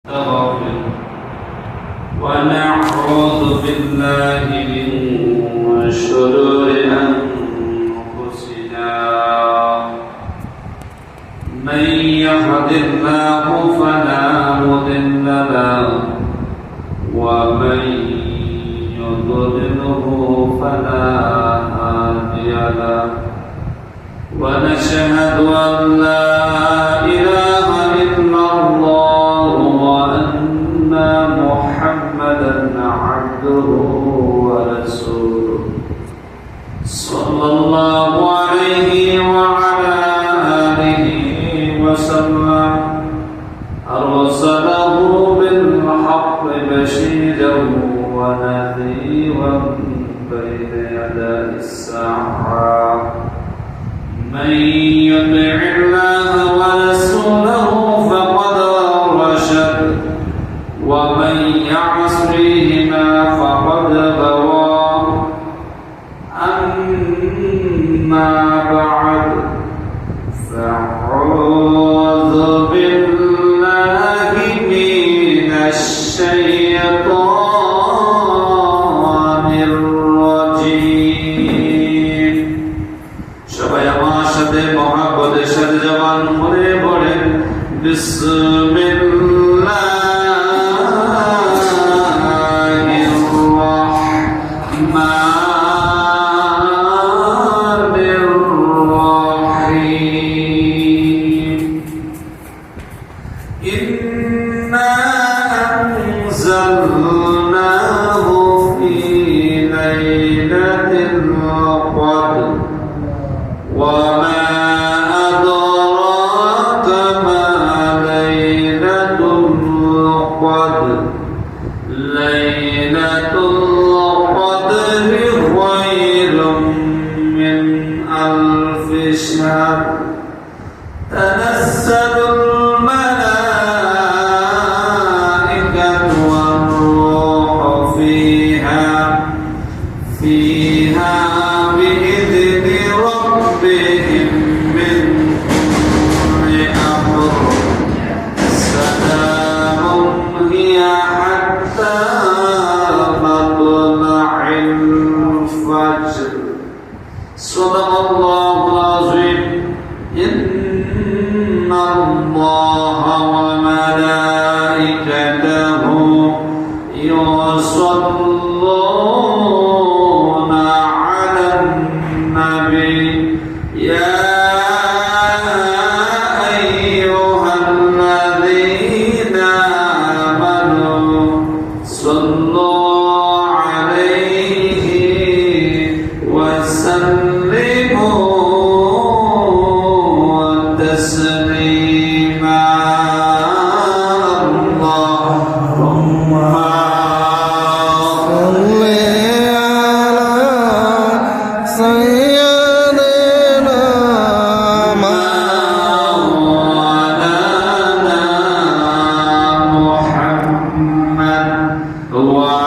نستغفره ونعوذ بالله من شرور أنفسنا من يهد الله فلا مضل له ومن يضلله فلا هادي له ونشهد أن لا إله إلا الله وأن محمدا عبده ورسوله صلى الله عليه وعلى آله وسلم أرسله بالحق بشيرا ونذيرا بين يدي الساعة من يطع الله ورسوله فقد رشد ومن يعصيهما فقد غوى أما بعد فأعوذ بالله من الشيطان الرجيم সবাই আমার সাথে মহব্বতের সাথে জবান করে পড়েন বিসমিল্লাহির রাহমানির রাহিম ইন্না আনজালনাহু ফি লাইলাতিল কদর وما أدراك ما ليلة القدر ليلة القدر خير من ألف شهر تنزل الملائكة والروح فيها بإذن ربهم من كل أمر سلام هي حتى مطلع الفجر صدق الله العظيم إن الله وملائكته يصلون على النبي يا أيها الذين آمنوا صلوا عليه وسلموا تسليما اللهم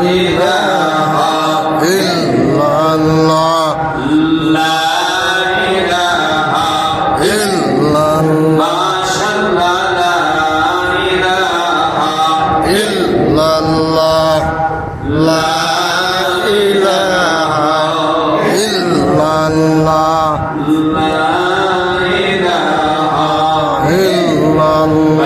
ইলাহা ইল্লাল্লাহ লা ইলাহা ইল্লাল্লাহ মাশাআল্লাহ লা ইলাহা ইল্লাল্লাহ লা ইলাহা ইল্লাল্লাহ লা ইলাহা ইল্লাল্লাহ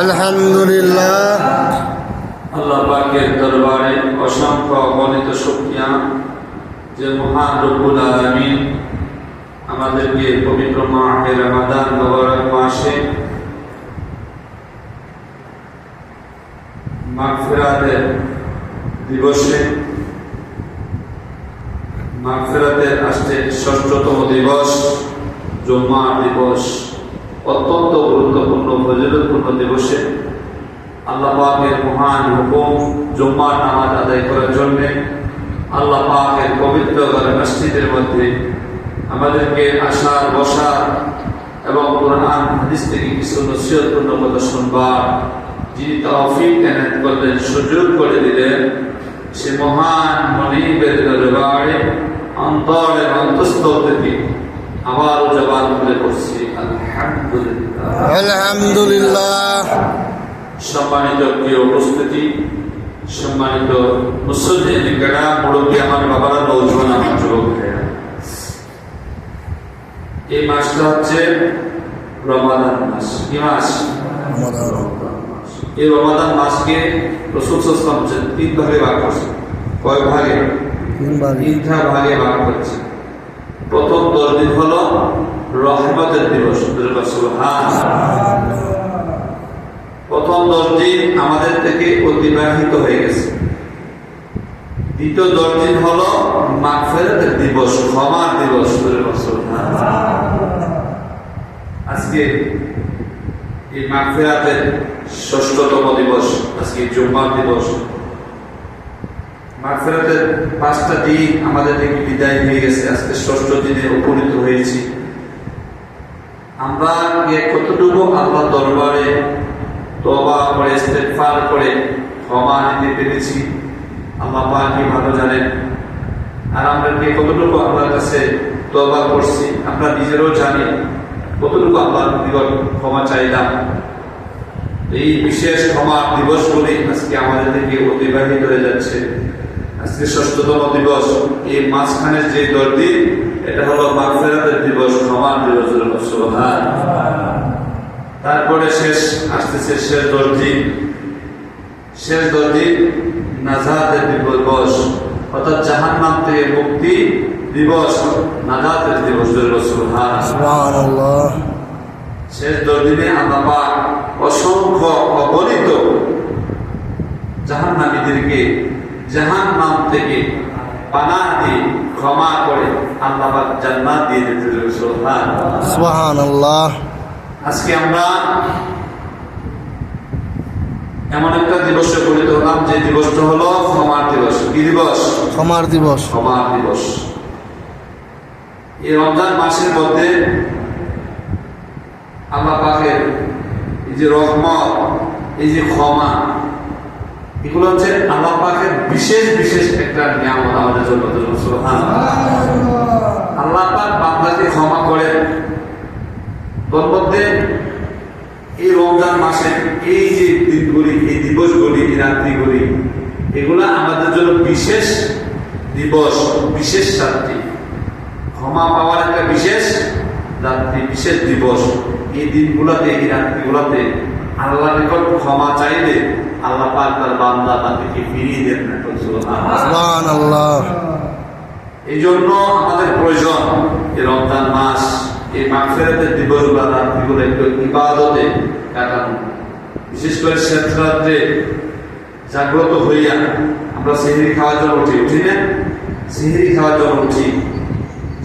আলহামদুলিল্লাহ। আল্লাহ পাকের দরবারে অসংখ্য অগণিত শুকরিয়া যে মহান রব্বুল আলামিন আমাদেরকে পবিত্র মাহে রমাদান মুবারক মাসে মাগফিরাতের দিবসে মাগফিরাতের আসছে ৬ষ্ঠতম দিবস জুম্মা দিবস, অত্যন্ত গুরুত্বপূর্ণ ফজিলতপূর্ণ দিবসে আল্লাহ পাকের মহান হুকুম জুম্মার নামাজ আদায় করার জন্য আল্লাহ পাকের পবিত্র মসজিদের মধ্যে আমাদেরকে আসার বসার এবং কোরআন হাদিস থেকে কিছু নসিহতপূর্ণ কথা শুনবার যিনি তৌফিক এনায়েত করলেন, সুযোগ করে দিলেন, সে মহান মনিবের দরবারে অন্তরের অন্তঃস্থল থেকে আবার জবান খুলে পড়ছি আলহামদুলিল্লাহ। আলহামদুলিল্লাহ। সম্মানিত প্রিয় উপস্থিতি, সম্মানিত মুসল্লিন কেরাম, মুরব্বী, আমার বাবারা, নওজোয়ান, আমার যুবক ভাইয়েরা, এই মাসটা হচ্ছে রমাদান মাস। কি মাস? এই রমাদান মাসকে রাসূল সাল্লাল্লাহু আলাইহি ওয়াসাল্লাম 3 ভাগে ভাগ করেছেন। কয় ভাগে? 3 ভাগে ভাগ করেছেন। প্রথম 10 দিন হলো রহমতের দিবস। প্রথম 10 দিন আমাদের থেকে অতিবাহিত হয়ে গেছে। দ্বিতীয় 10 দিন হলো মাগফিরাতের দিবস, ক্ষমার দিবস। আজকে এই মাগফিরাতের ৬ষ্ঠতম দিবস, আজকে জুম্মার দিবস। মাগফিরাতের 5টা দিন আমাদের থেকে বিদায় হয়ে গেছে, আজকে 6ষ্ঠ দিনে উপনীত হয়েছি। আমরা কতটুকু আল্লাহ দরবারে তওবা করে ইস্তেগফার করে ক্ষমা নিতে পেরেছি আল্লাহ পাকই ভালো জানেন। আর আমরা কতটুকু আল্লাহর কাছে তওবা করছি আমরা নিজেরাও জানি, কতটুকু আল্লাহর নিকট ক্ষমা চাইলাম। এই বিশেষ ক্ষমা দিবসগুলি আজকে আমাদের থেকে অতিবাহিত হয়ে যাচ্ছে। আজকে ৬ষ্ঠতম দিবস। এই মাঝখানের যে 10 দিন, এটা হলো মাগফিরাতের দিবস, ক্ষমার দিবস। সুবহানাল্লাহ। তারপরে শেষ আসতেছে শেষ 10 দিন। শেষ 10 দিন নাজাতের দিবস, অর্থাৎ জাহান্নাম থেকে মুক্তি দিবস, নাজাতের দিবস। সুবহানাল্লাহ। সুবহানাল্লাহ। শেষ 10 দিনে আল্লাহ পাক অসংখ্য অগণিত জাহান্নামীদেরকে জাহান্নাম থেকে পানাহ দিয়ে ক্ষমা করে আল্লাহ পাক জান্নাত দিয়ে দিতে। সুবহানাল্লাহ। সুবহানাল্লাহ। আজকে আমরা এমন একটা দিবসে পরিণত হলাম যে দিবসটা হলো ক্ষমার দিবস। কি দিবস? ক্ষমার দিবস। ক্ষমার দিবস। এই রমজান মাসের মধ্যে আল্লাহ পাকের এই যে রহমত, এই যে ক্ষমা, এগুলো হচ্ছে আল্লাহ পাকের বিশেষ বিশেষ একটা নিয়ামত আমাদের জন্য। সুবহানাল্লাহ। আল্লাহ পাক বান্দাকে ক্ষমা করেন। তোর মধ্যে এই রমজান মাসে এই যে দিনগুলি, এই দিবসগুলি, এই রাত্রিগুলি, এগুলা আমাদের জন্য বিশেষ দিবস, বিশেষ রাত্রি। ক্ষমা পাওয়ার একটা বিশেষ রাত্রি, বিশেষ দিবস। এই দিনগুলোতে, এই রাত্রিগুলোতে আল্লাহর নিকট ক্ষমা চাইলে আল্লাহ পাক তার বান্দা বান্দিকে ফিরিয়ে দেন না। সুবহানাল্লাহ। এই জন্য আমাদের প্রয়োজন এই রমজান মাস, এই মাগফিরাতের দিবসগুলো, রাত্রিগুলো একটু ইবাদতে কাটানো। বিশেষ করে শেষ রাত্রে জাগ্রত হইয়া আমরা সেহরি খাওয়ার জন্য উঠি না? সেহরি খাওয়ার জন্য উঠি।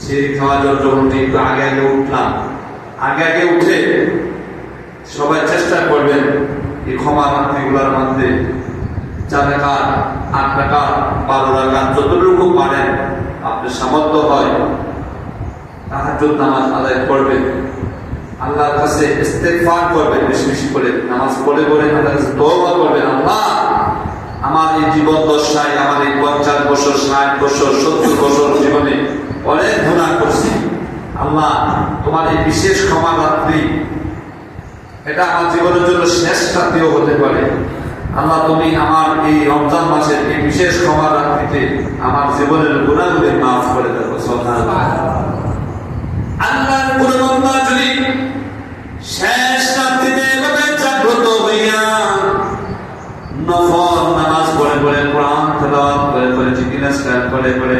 সেহরি খাওয়ার জন্য উঠি, একটু আগে আগে উঠলাম। আগে আগে উঠে সবাই চেষ্টা করবেন এই ক্ষমা রাত্রিগুলোর মধ্যে 4 রাকাত, 8 রাকাত, 12 রাকাত, যতটুকু পারেন আপনার সামর্থ্য হয় তাহাজ্জুদ নামাজ আদায় করবেন। আল্লাহর কাছে ইস্তেগফার করবেন, বেশি বেশি করে নামাজ পড়ে পড়ে আল্লাহর কাছে তওবা করবেন। আল্লাহ, আমার এই জীবন দশায়, আমার এই 50 বছর, 60 বছর, 70 বছর জীবনে অনেক গুনাহ করছি। আল্লাহ, তোমার এই বিশেষ ক্ষমা রাত্রি, এটা আমার জীবনের জন্য শেষ রাত্রিও হতে পারে। আল্লাহ, তুমি আমার এই রমজান মাসের এই বিশেষ ক্ষমা রাত্রিতে আমার জীবনের গুনাহগুলি মাফ করে দেবো। সুবহানাল্লাহ। আল্লাহর কোন বান্দা যদি শেষ রাত্রিতে এভাবে জাগ্রত হইয়া নফল নামাজ পড়ে পড়ে, কোরআন তেলাওয়াত করে করে, জিকির আজকার করে করে,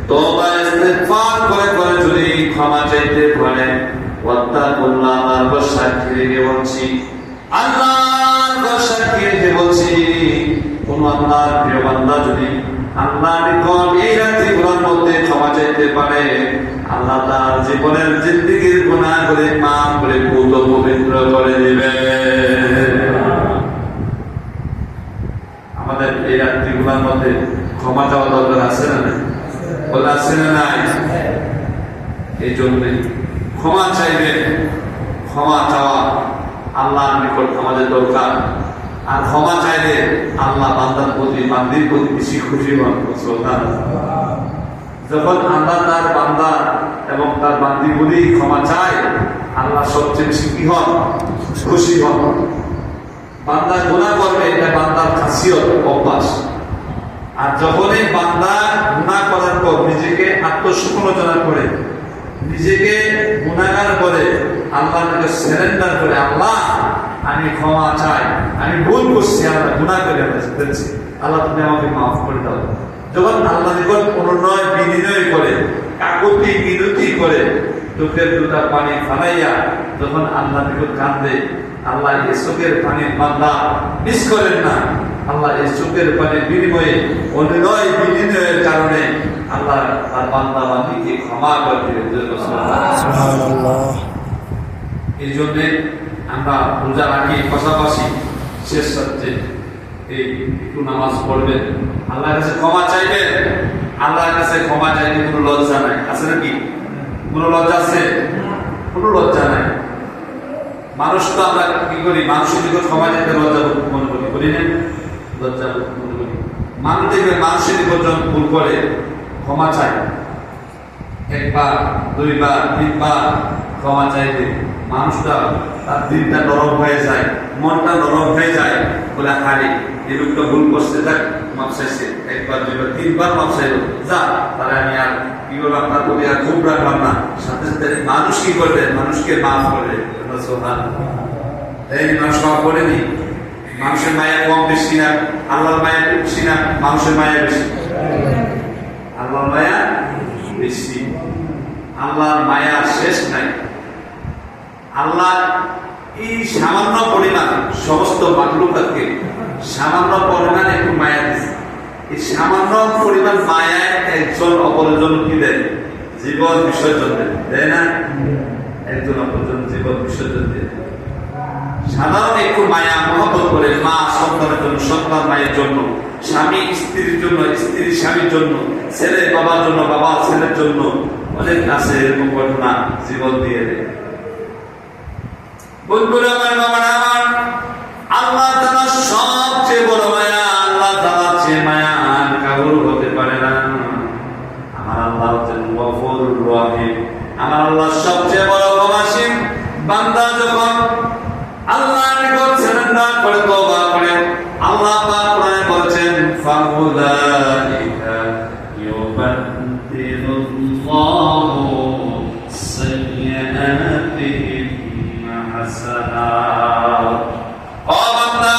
তওবা ইস্তেগফার করে করে যদি ক্ষমা চাইতে পারে, ওয়াত্তাকুল্লাহ, আল্লাহর সাক্ষী রেখে বলছি, আল্লাহর সাক্ষী রেখে বলছি, কোন আল্লাহর প্রিয় বান্দা যদি আল্লাহর নিকট এই রাত্রিগুলোর মধ্যে ক্ষমা চাইতে পারে, আল্লাহ তার জীবনের জিন্দেগীর গুনাহ করে মাফ করে পূত পবিত্র করে দিবে। আমাদের এই রাত্রিগুলোর মধ্যে ক্ষমা চাওয়া দরকার আছে না? বলে আছে না? নাই? এই জন্য ক্ষমা চাইবে। ক্ষমা চাওয়া আল্লাহর নিকট আমাদের দরকার। আর ক্ষমা চাইলে আল্লাহ বান্দার প্রতি, বান্দির প্রতি বেশি খুশি হন। যখন আল্লাহ তার বান্দা এবং তার বান্দিগুলি ক্ষমা চায়, আল্লাহ সবচেয়ে বেশি কি হন? খুশি হন। বান্দা গুনাহ করবে, এটা বান্দার খাসিয়ত, অভ্যাস। আর যখনই বান্দা গুনাহ করার পর নিজেকে আত্মসমালোচনা করে, নিজেকে গুনাহগার করে, আল্লাহর কাছে সারেন্ডার করে, আল্লাহ আমি ক্ষমা চাই, আমি ভুল করছি, আমরা গুনাহ করে ফেলেছি, আল্লাহ তুমি আমাকে মাফ করে দাও। যখন আল্লাহ নিকট অনুনয় বিনয় করে, কাকুতি মিনতি করে, চোখের দুটা পানি ফালাইয়া যখন আল্লাহ নিকট কাঁদে, আল্লাহ এই চোখের পানি বান্দা মিস করেন না। আল্লাহ এই চোখের পানির বিনিময়ে, অনুনয় বিনয়ের কারণে আল্লাহ তার বান্দা বান্দিকে ক্ষমা করে দিবেন। সুবহানাল্লাহ। এই জন্যে আমরা রোজা রাখি, পাশাপাশি শেষ রাত্রে এই একটু নামাজ পড়বেন, আল্লাহর কাছে ক্ষমা চাইবেন। আল্লাহর কাছে ক্ষমা চাইতে কোনো লজ্জা নাই, আছে নাকি? কোনো লজ্জা আছে? কোনো লজ্জা নাই। মানুষ তো আমরা কি করি, মানুষের নিকট ক্ষমা চাইতে লজ্জা মনে করি, করি না? লজ্জা মনে করি। মানুষ দেখবে মানুষের নিকট যখন ভুল করে ক্ষমা চায়, 1 বার 2 বার 3 বার ক্ষমা চাইতে মানুষটা তার দিনটা নরম হয়ে যায়, মনটা নরম হয়ে যায়, বলে হারে এই লোকটা ভুল করছে, যাক মাপ চাইছে, একবার দুইবার তিনবার মাপ চাইল, যা তাহলে আমি আর কি করলাম, তার প্রতি আর খুব রাখলাম না। সাথে সাথে মানুষ কি করবে, মানুষকে মাফ করবে। এই মানুষ মাফ করেনি, মানুষের মায়া কম বেশি না, আল্লাহর মায়া বেশি না, মানুষের মায়া বেশি? আল্লাহর মায়া বেশি, আল্লাহর মায়া শেষ নাই। আল্লাহ এই সামান্য পরিমাণ সমস্ত মাখলুকাতকে সামান্য পরিমাণ একটু মায়া দিচ্ছে। এই সামান্য পরিমাণ মায়ায় একজন অপরজন কি দেয়, জীবন বিসর্জন দেয় না? একজন অপরজন জীবন বিসর্জন দেয়। সাধারণ একটু মায়া মহব্বত করে, মা সন্তানের জন্য, সন্তান মায়ের জন্য, স্বামী স্ত্রীর জন্য, স্ত্রী স্বামীর জন্য, ছেলে বাবার জন্য, বাবা ছেলের জন্য, অনেক আছে এরকম ঘটনা, জীবন দিয়ে দেয়। বন্ধুরা আমার, বাবারা আমার, আল্লাহ তাআলা সবচেয়ে বড় মায়া। আল্লাহ তাআলার চেয়ে মায়া আর কারোর হতে পারে না। আমার আল্লাহ হচ্ছেন গফুরুর রহিম। আমার আল্লাহ সবচেয়ে বড় ক্ষমাশীল। বান্দা যখন আল্লাহর নিকট সারেন্ডার করে, তওবা করে, আল্লাহ পাক কোরআনে বলেছেন, ফাউলাইকা ইউবাদদিলুল্লাহু সাইয়্যাতিহিম হাসানাত। ও বান্দা,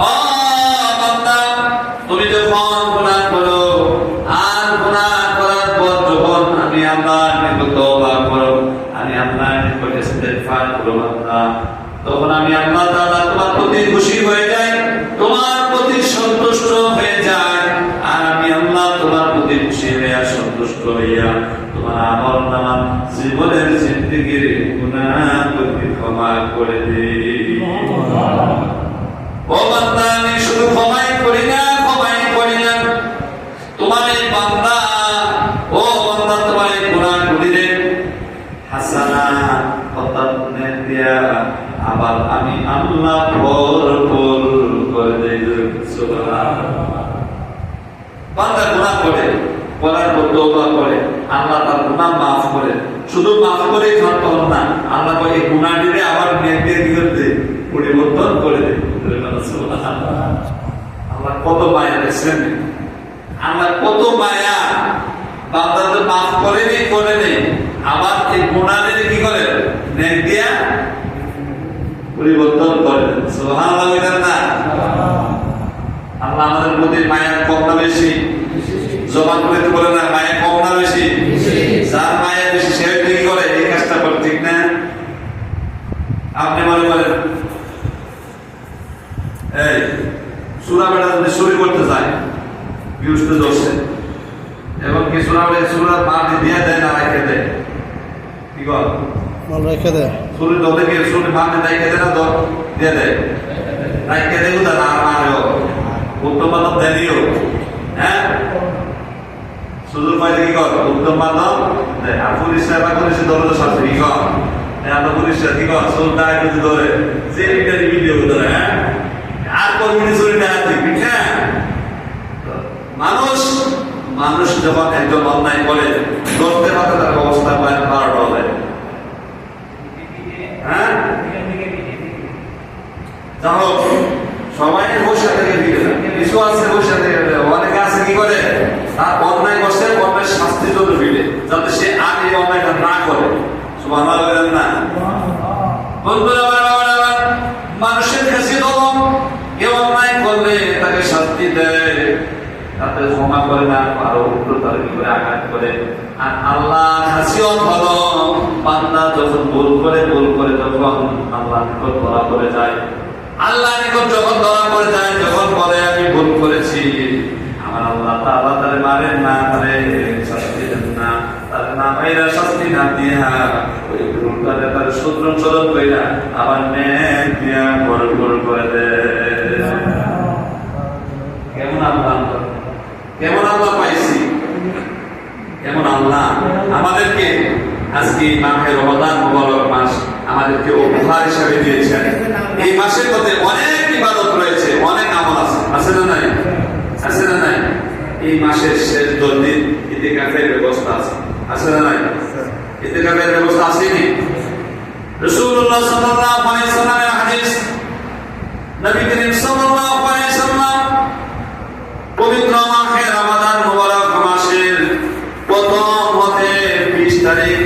ও বান্দা, তুমি যখন গুনাহ করো আর গুনাহ করার পর যখন আমি আল্লাহর নিকট তওবা করো, আমি আল্লাহর নিকট ইস্তিগফার করো বান্দা, তখন আমি আল্লাহ তাআলা তোমার প্রতি খুশি হয়ে যাই, তোমার প্রতি সন্তুষ্ট হয়ে যায়। আর আমি আল্লাহ তোমার প্রতি খুশি হইয়া সন্তুষ্ট হইয়া তোমার আমলনামা, জীবনের জিন্দেগীর গুনাহগুলো ক্ষমা করে দেই। ও বান্দা, আমি শুধু ক্ষমাই করি না, ক্ষমাই করি না, তোমার এই বান্দা, ও বান্দা, তোমার এই গুনাহগুলিরে হাসানা অর্থাৎ নেক দিয়া আবার আমি আল্লাহ ভরপুর করে দেই। সুবহানাল্লাহ। বান্দা গুনাহ করে, করার পর তওবা করে, আল্লাহ তার গুনাহ মাফ করে। শুধু মাফ করে ক্ষমা না, আল্লাহ এই গুনাহটিরে আবার নেক দিয়ে কি করে দেয়, পরিবর্তন করে দেয়। সুবহানাল্লাহ। আল্লাহ কত মায়া দেখছেন, আল্লাহ কত মায়া। বান্দাদের মাফ করেনি, আবার এই গুনাহটিরে কি করে, নেক দিয়া পরিবর্তন করে দেন। সুবহানাল্লাহ বলেন না? আল্লাহ আমাদের প্রতি মায়া কম না বেশি? জবান করে তো বলে না, মায়া কম না বেশি? যার মায়া বেশি সে কি করে এই কাজটা করে, ঠিক না? আপনি মনে করেন এই সূরা বেটা যদি চুরি করতে যায়, বিউস্তে ধরছে, এবং কি সূরা মাটি দিয়ে দেয় না রেখে দেয়, কি কর রেখে দেয়, চুরি ধরতে গিয়ে চুরি মাটি রেখে দেয় না, দিয়ে দেয়, রেখে দেয় কোথায় না মারেও উত্তম মানব দেয়ও। হ্যাঁ, সুযোগ পাইলে কি কর, উত্তম মানব দেয়। আর পুলিশরা বা পুলিশের দলে তো শাস্তি কি কর, আমরা পুলিশরা কি কর, চোরটা যদি ধরে যে ইত্যাদি ভিডিও ধরে, হ্যাঁ, আর কর্মী চুরিটা আছে, ঠিক না? মানুষ যখন একজন অন্যায় করে ধরতে পারে, তার অবস্থা বারোটা হয়। হ্যাঁ, যাই হোক, সবাই বসে থেকে দিকে কিছু আছে, বসে থেকে অনেকে আছে কি করে, তার অন্যায় করছে, অন্যায় শাস্তির জন্য ভিড়ে, যাতে সে আর এই অন্যায়টা না করে। সুবহানাল্লাহ বলেন না? বন্ধুরা, মানুষের কাছে তখন কেউ অন্যায় করলে তাকে শাস্তি দেয়, তাতে ক্ষমা করে না, আরো উল্টো তার কি করে আঘাত করে। আর আল্লাহ খাসিয়ত হলো, বান্দা যখন ভুল করে তখন আল্লাহ নিকট ধরা পড়ে যায়। আল্লাহ নিকট যখন ধরা পড়ে যায়, যখন বলে আমি ভুল করেছি, আমার আল্লাহ তাআলা তারে মারেন না, তারে শাস্তি দেন না, তার না মাইরা শাস্তি না দিয়া ওই ভুলটারে তার শুধরণ কইরা আবার নেক দিয়া ভরপুর করে দেয়। কেমন আল্লাহ, কেমন আল্লাহ পাইছি, কেমন আল্লাহ আমাদেরকে আজকে মাহে রমাদান মুবারক মাস আমাদেরকে উপহার হিসেবে দিয়েছেন। এই মাসের মধ্যে অনেক ইবাদত রয়েছে, অনেক আমল আছে, আছে না নাই? আছে না নাই? এই মাসের শেষ 10 দিন ইতিকাফের ব্যবস্থা আছে, আছে না নাই? ইতিকাফের ব্যবস্থা আসেনি? রাসূলুল্লাহ সাল্লাল্লাহু আলাইহি ওয়াসাল্লামের হাদিস, নবী করিম সাল্লাল্লাহু আলাইহি ওয়াসাল্লাম 10 দিন ইতিকাফের ব্যবস্থা করেছেন। 10 দিন ইতিকাফের ব্যবস্থা আছে, আছে না নাই? ইতিকাফের ব্যবস্থা আসেনি? রাসূলুল্লাহ সাল্লাল্লাহু আলাইহি ওয়াসাল্লাম হাদিস, নবী করিম সাল্লাল্লাহু আলাইহি ওয়াসাল্লাম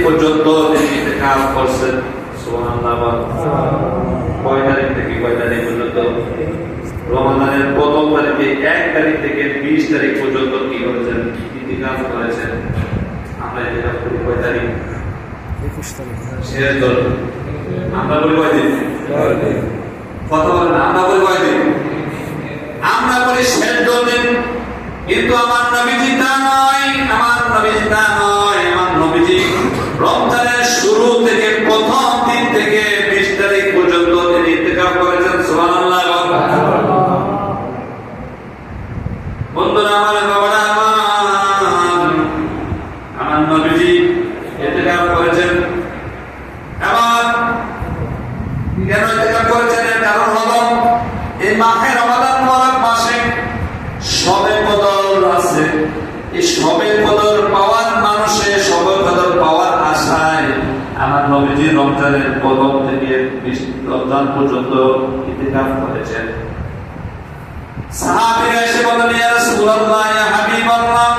পর্যন্ত তিনি ইতিকাফ করছেন। সুবহানাল্লাহ। কয় তারিখ থেকে কয় তারিখ পর্যন্ত? রমজানের প্রথম তারিখে 1 তারিখ থেকে 20 তারিখ পর্যন্ত কি করেছেন? ইতিকাফ করেছেন। আমরা ইতিকাফ করি কয় তারিখ? 21 তারিখ। শেষ দল। আমরা বলি কয় দিন? কথা বলেন না, আমরা বলি কয় দিন? আমরা বলি শেষ দল দিন। কিন্তু আমার নবীজি তা নয়, আমার নবীজি তা নয়। আমার নবীজি রমজানের শুরু থেকে প্রথম দিন থেকে 20 তারিখ পর্যন্ত তিনি ইতিকাফ করেছেন। সুবহানাল্লাহ। বন্ধুরা আমার, বাবারা আমার নবীজি ইতিকাফ করেছেন। আবার কেন ইতিকাফ করেছেন? এর কারণ হলো এই মাহে রমাদান মুবারক মাসে শবে কদর আছে। এই শবে কদর পাওয়ার মানুষে শবে কদর পাওয়ার আশায় আমার নবীজি রমজানের প্রথম থেকে 20 রমজান পর্যন্ত ইতিকাফ করেছেন। সাহাবীরা এসে বলেন, ইয়া রাসূলুল্লাহ, ইয়া হাবিবাল্লাহ।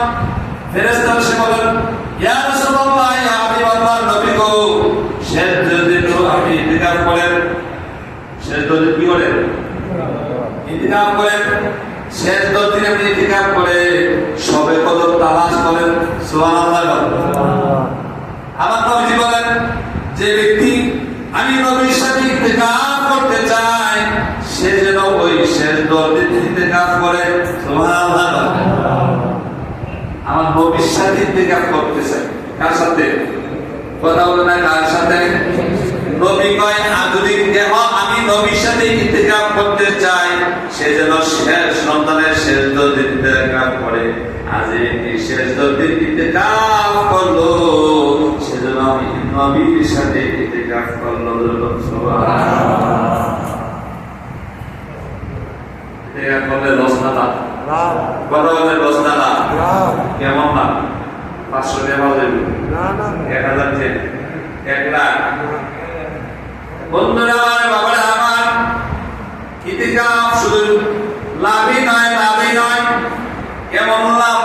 ফেরেশতারা এসে বলেন, ইয়া রাসূলুল্লাহ, ইয়া হাবিবাল্লাহ, নবী গো, শেষ দিন আপনি ইতিকাফ করেন। শেষ দিন কি করেন? ইতিকাফ করেন। শেষ দিন আপনি ইতিকাফ করে শবে কদর তালাশ করেন। সুবহানাল্লাহ। আমার নবীজি বলেন, যে ব্যক্তি আমি নবীর সাথে ইতিকাফ করতে চাই সে যেন ওই শেষ 10 দিন ইতিকাফ করে। সুবহানাল্লাহ। আমার নবীর সাথে ইতিকাফ করতে চাই। কার সাথে? কথা বলে না, কার সাথে? নবী কয়, যদি কেহ আমি নবীর সাথে ইতিকাফ করতে চাই সে যেন শেষ রমজানের শেষ 10 দিন ইতিকাফ করে। আর যে ব্যক্তি শেষ 10 দিন ইতিকাফ করলো সে যেন আমি নবীর সাথে ইতিকাফ করলো। সুবহানাল্লাহ। ইতিকাফ করলে লস না লাভ? কথা বলে লস না লাভ? কেমন না? 500 টাকা দেবে না, 1000 থেকে 1 লাখ। বন্ধুরা আমার, বাবারা আমার, ইতিকাফ শুধু লাভই নয়, লাভই নয়। কেমন লাভ?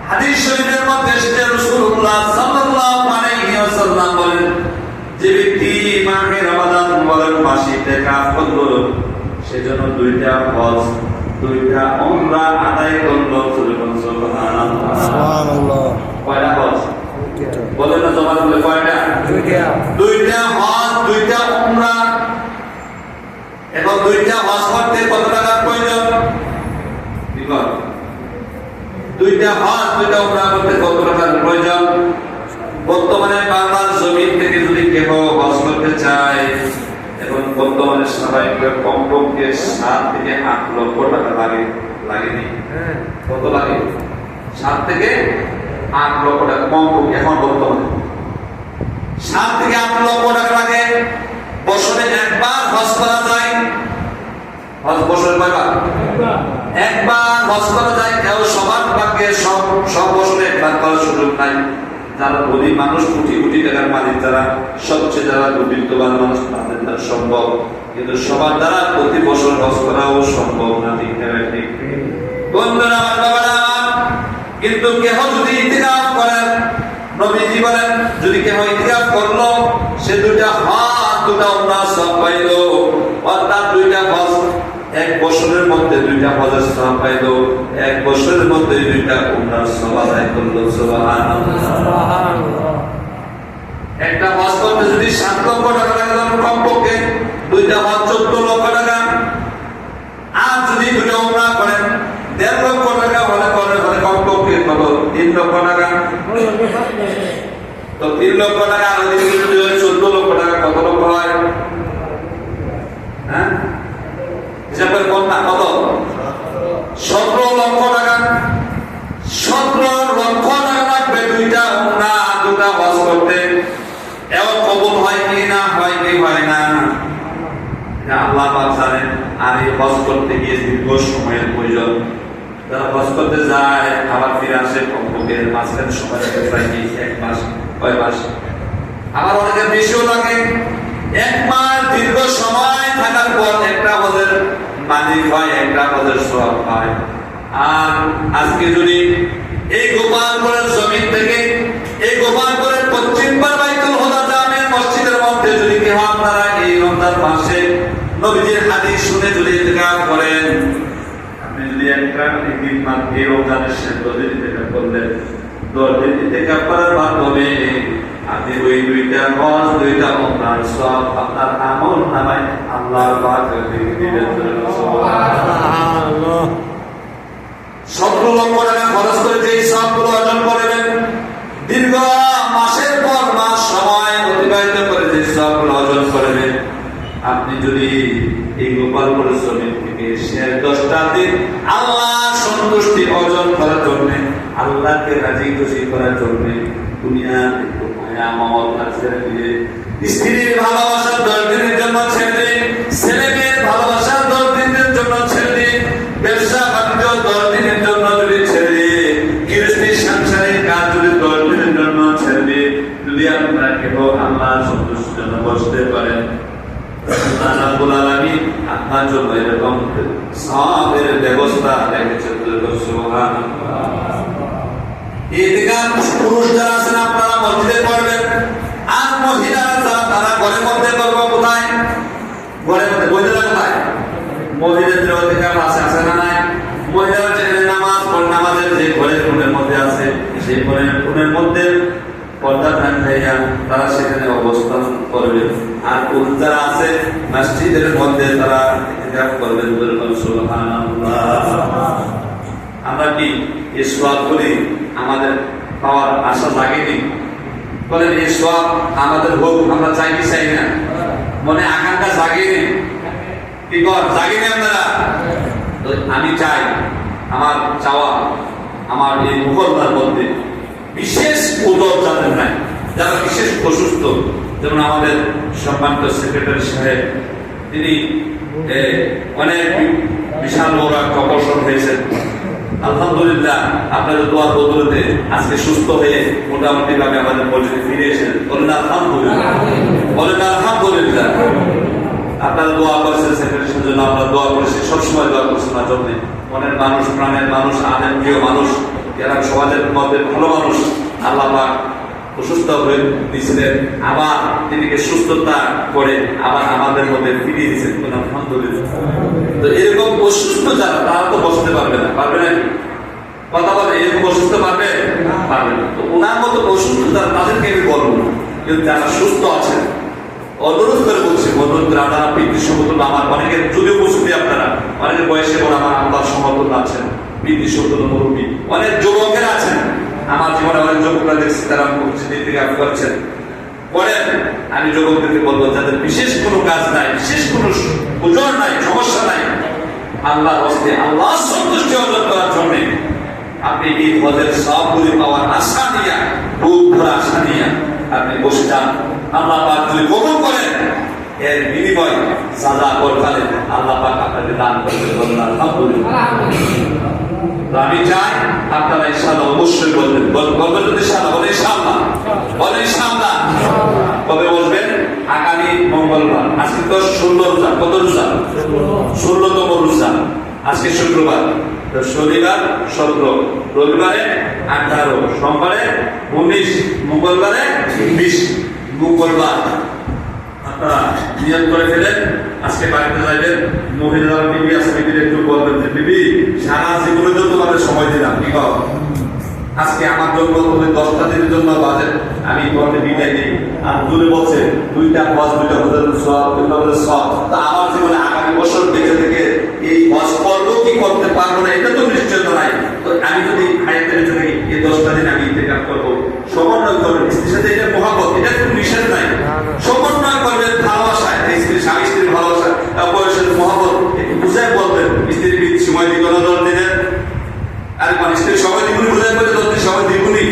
হাদিস শরীফের মধ্যে এসেছে, রাসূলুল্লাহ সাল্লাল্লাহু আলাইহি ওয়াসাল্লাম বলেন, যে ব্যক্তি মাহে রমাদান মুবারক মাসে ইতিকাফ করলো সেজন্য 2টা হজ 2টা উমরা আদায় করলো। সুবহানাল্লাহ। সুবহানাল্লাহ। কয়টা হজ? বলেন না, জমা করলে কয়টা? 2টা হজ 2টা উমরা। এখন 2টা হজ করতে কত টাকার প্রয়োজন? কি বল? 2টা হজ 2টা উমরা করতে কত টাকার প্রয়োজন? বর্তমানে বাংলার জমিন থেকে যদি কেউ হজ করতে চায় এখন বর্তমানে স্বাভাবিক কমপক্ষে 7 থেকে 8 লক্ষ টাকা লাগেনি? কত লাগে? 7 থেকে 8 লক্ষ টাকা কমপক্ষে এখন বর্তমানে 7 থেকে 8 লক্ষ টাকা লাগে। বছরে একবার হজ করা যায়। হজ বছরে কয়বার? একবার হজ করা যায়। কেউ সবার ভাগ্যে সব বছরে একবার করার সুযোগ নাই। যারা ধনী মানুষ, কোটি কোটি টাকার মালিক, যারা সবচেয়ে যারা বিত্তবান মানুষ, তাদের দ্বারা সম্ভব। কিন্তু সবার দ্বারা প্রতি বছর হজ করাও সম্ভব না। ঠিক না? ঠিক। বন্ধুরা আমার, বাবারা, কিন্তু কেহ যদি ইতিকাফ করেন, নবীজি বলেন, যদি কেহ ইতিকাফ করলো সে 2টা হজ 2টা উমরা সব পাইলো। অর্থাৎ 2টা হজ, 1 বছরের মধ্যে 2টা হজের সওয়াব পাইলো, 1 বছরের মধ্যে 2টা উমরার সওয়াব আদায় করলো। সুবহানাল্লাহ। একটা হজ করতে যদি 7 লক্ষ টাকা লাগে তখন কমপক্ষে 2টা হজ 14 লক্ষ টাকা। আর যদি 2টা উমরা করেন 1.5 লক্ষ টাকা হলে কমপক্ষে কত? 3 লক্ষ টাকা। তো 3 লক্ষ টাকা আর ওদিকে যদি 14 লক্ষ টাকা, কত লক্ষ হয়? হ্যাঁ, হিসাব করে কোন না কত? 17 লক্ষ টাকা। 17 লক্ষ টাকা লাগবে 2টা উমরা 2টা হজ করতে। এও কবুল হয় কি না, হয় কি হয় না, আল্লাহ পাক জানেন। আর এই হজ করতে গিয়ে দীর্ঘ সময়ের প্রয়োজন। যারা হজ করতে যায় আবার ফিরে আসে কমপক্ষে মাঝখানে সময় লাগে প্রায় 1 মাস, কয় মাস, আবার অনেকের বেশিও লাগে। 1 মাস দীর্ঘ সময় থাকার পর একটা হজের মালিক হয়, একটা হজের সওয়াব হয়। আর আজকে যদি এই গোপালপুরের জমিন থেকে এই গোপালপুরের পশ্চিম নবীজির হাদিস শুনে যদি ইতিকাফ করেন, আপনি যদি একটা দিন মাত্র এই রমজানের শেষ 10 দিন ইতিকাফ করলেন, 10 দিন ইতিকাফ করার মাধ্যমে আপনি ওই 2টা হজ 2টা উমরার সব আপনার আমল নামায় আল্লাহর পাক লিখে দিবেন। সুবহানাল্লাহ। সবগুলো লক্ষ টাকা খরচ করে যে সবগুলো অর্জন করবেন, দীর্ঘ মাসের পর মাস সময় অতিবাহিত করে যে সবগুলো অর্জন করবেন, আপনি যদি এই গোপাল পরিশ্রমের থেকে শেষ 10টা দিন আল্লাহ সন্তুষ্টি অর্জন করার জন্য, আল্লাহকে রাজি খুশি করার জন্য দুনিয়াতে মায়া মমতা ছেড়ে দিয়ে, স্ত্রীর ভালোবাসার 10 দিনের জন্য ছেড়ে দিন, ছেলে মেয়ের ভালোবাসার 10 দিনের জন্য ছেড়ে দিন, ব্যবসা বাণিজ্য 10 দিনের জন্য যদি ছেড়ে দিন, গৃহস্থী সাংসারিক কাজ যদি 10 দিনের জন্য ছেড়ে দিন, যদি আপনারা কেবল আল্লাহর সন্তুষ্টির জন্য বসতে পারেন, আল্লাহ রাব্বুল আলামিন আপনার জন্য এরকম সওয়াবের ব্যবস্থা রেখেছেন। সুবহানাল্লাহ। ইতিকাফ পুরুষ যারা আছেন আপনারা মসজিদে পড়বেন, আর মহিলারা যারা তারা ঘরের মধ্যে করবো। কোথায়? ঘরের মধ্যে। মহিলারা কোথায়? মহিলাদের ইতিকাফ আছে না নাই? মহিলারা যেখানে নামাজ পড়ে, নামাজের যে ঘরের মধ্যে আছে, সেই ঘরের মধ্যে পর্দা ঢাকাইয়া তারা সেখানে অবস্থান করবে। আর পুরুষ যারা আছে মসজিদের মধ্যে তারা ইতিকাফ করবেন। সুবহানাল্লাহ। আমরা কি এই সওয়াব করি? আমাদের পাওয়ার আশা লাগেনি? বলেন এই সওয়াব আমাদের হোক, আমরা চাই কি চাই না? মনে আকাঙ্ক্ষা জাগেনি? কি কর জাগেনি আপনারা? আমি চাই, আমার চাওয়া, আমার এই মুহূর্তের মধ্যে বিশেষ উদ্যোগ যাদের নাই, যারা বিশেষ অসুস্থ, যেমন আমাদের সম্মানিত সেক্রেটারি সাহেব, তিনি অনেক বিশাল বড় একটা অপারেশন হয়েছেন। আলহামদুলিল্লাহ আপনাদের দোয়ার বদৌলতে আজকে সুস্থ হয়ে মোটামুটি ভাবে আমাদের মসজিদে ফিরে এসেছেন। বলেন আলহামদুলিল্লাহ, বলেন আলহামদুলিল্লাহ। আপনারা দোয়া করেছেন সেক্রেটারির জন্য, আমরা দোয়া করেছি, সবসময় দোয়া করছি না জন্য। মনের মানুষ, প্রাণের মানুষ, আলেম প্রিয় মানুষ, যারা সমাজের মধ্যে ভালো মানুষ, আল্লাহ পাক অসুস্থ হয়ে দিয়েছিলেন, আবার তিনিকে সুস্থতা করে আবার আমাদের মধ্যে ফিরিয়ে দিয়েছেন। আলহামদুলিল্লাহ। তো এরকম অসুস্থ যারা, তারা তো বসতে পারবে না, পারবে না? কথা বলে এরকম অসুস্থ পারবে? পারবে না। তো ওনার মতো অসুস্থ যারা, তাদেরকে আমি বলবো না, কিন্তু যারা সুস্থ আছেন অনুরোধ করে বলছি, অনুরোধ করে আপনারা বৃদ্ধি সমতুল্য, আমার অনেকের যদিও বসতি আপনারা অনেকের বয়সে বলে আমার আল্লাহর সমতুল্য আছেন, বৃদ্ধি সমতুল্য মুরব্বী, অনেক যুবকের আছেন। আমার জীবনে অনেক যুবকরা দেখছি তারা মসজিদে ইতিকাফ করছেন। করেন, আমি যুবকদেরকে বলবো যাদের বিশেষ কোনো কাজ নাই, বিশেষ কোনো ওজন নাই, সমস্যা নাই, আল্লাহর হস্তে আল্লাহ সন্তুষ্টি অর্জন করার জন্য আপনি এই হজের সবগুলি পাওয়ার আশা নিয়ে, বুক ভরা আশা নিয়ে আপনি বসে যান। আল্লাহ পাক যদি কবুল করেন, এর বিনিময় সাজা পরকালে আল্লাহ পাক আপনাকে দান করবেন। আলহামদুলিল্লাহ। আমি চাই আপনারা ইনশাআল্লাহ অবশ্যই বলবেন, বলবেন ইনশাআল্লাহ, বলে ইনশাআল্লাহ, বলে ইনশাআল্লাহ। কবে বলবেন? আগামী মঙ্গলবার। আজকে তো 16 রোজা। কত রোজা? 16তম রোজা। আজকে শুক্রবার, শনিবার 17, রবিবারে 18, সোমবারে 19, মঙ্গলবারে 20। মঙ্গলবার আপনারা নিয়ত করে ফেলেন, আজকে বাড়িতে যাইবেন। মহিলারা বিবি আছে, বিবির একটু বলবেন যে বিবি সারা জীবনে তো তোমাদের সময় দিলাম, কি কর আজকে আমার জন্য তুমি 10টা দিনের জন্য বাজেট আমি তোমাকে বিদায় দিই। আর দূরে বলছে 2টা হজ, 2টা হজের সওয়াব, 2টা হজের সওয়াব। তা আমার জীবনে আগামী বছর বেঁচে থেকে এই হজ করবো কি করতে পারবো না, এটা তো নিশ্চয়তা নাই। তো আমি যদি হায়াতের জন্য এই 10টা দিন আমি ইন্তেকাল করবো, সমন্বয় করবেন স্ত্রীর সাথে, এটা মহাব্বত, এটা কোনো নিষেধ নাই। সমন্বয় করবেন ভালোবাসায়, স্ত্রী স্বামী স্ত্রীর ভালোবাসা, বয়সের মহাব্বত একটু বুঝায় বলবেন। স্ত্রীর সময় দিকে 10 দিনের, আর মানে স্ত্রীর সময় দ্বিগুণী বুঝায় বলে 10 দিন সময় দ্বিগুণী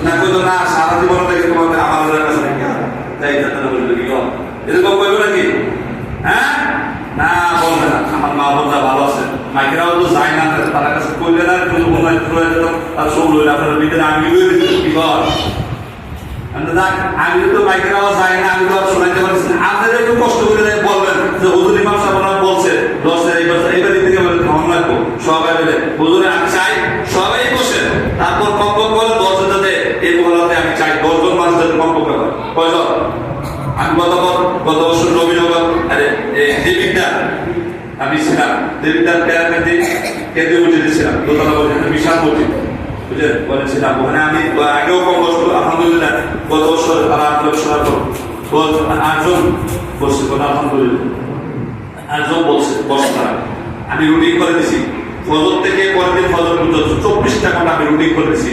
না, কইতো না সারা জীবন থেকে তোমাদের আমার কাছে তাই বলবে কি এরকম বলবে নাকি? হ্যাঁ, না বলবে না। আমার মা বোনরা ভালো আছে, মাইকেরাও তো যায় না, তার কাছে কইলে না কিন্তু মনে হয় তার সব লইলে আপনার ভিতরে আমি কি কর আমি তো মাইকেরাও যাই না, আমি তো শোনাইতে পারছি না। আপনাদের একটু কষ্ট করে বলবেন যে হুজুর ইমাম সাহেব বলছে 10 এইবার থেকে ধর্ম রাখবো সবাই মিলে, হুজুরে আমি চাই সবাই বসে, তারপর কমপক্ষ করে 10 জন যাতে এই মহলাতে আমি চাই 10 জন মানুষ যাতে কমপক্ষ হয়। কয়জন? আমি গত বছর নবীনগর, আরে দেবিকটা আমি ছিলাম দেবিদার প্যারামেডে কেঁদে উঠে দিয়েছিলাম দোতলা পর্যন্ত বিশাল মসজিদ বুঝলেন বলেছিলাম ওখানে আমি আগেও কম বছর আলহামদুলিল্লাহ গত বছর আর 8 বছর পর 8 জন বসছে আলহামদুলিল্লাহ 8 জন বসে তারা আমি রুটিন করে দিছি ফজর থেকে পরের দিন ফজর পর্যন্ত 24টা ঘন্টা আমি রুটিন করে দিছি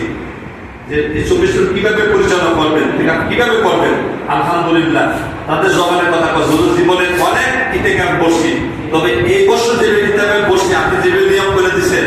যে এই 24 জন কিভাবে পরিচালনা করবেন কিভাবে করবেন আলহামদুলিল্লাহ তাদের জবানের কথা কথা জীবনে অনেক ইতিকাফ বসছি তবে এই বছর যে কিতাবে বসছি আপনি যে নিয়ম করে দিচ্ছেন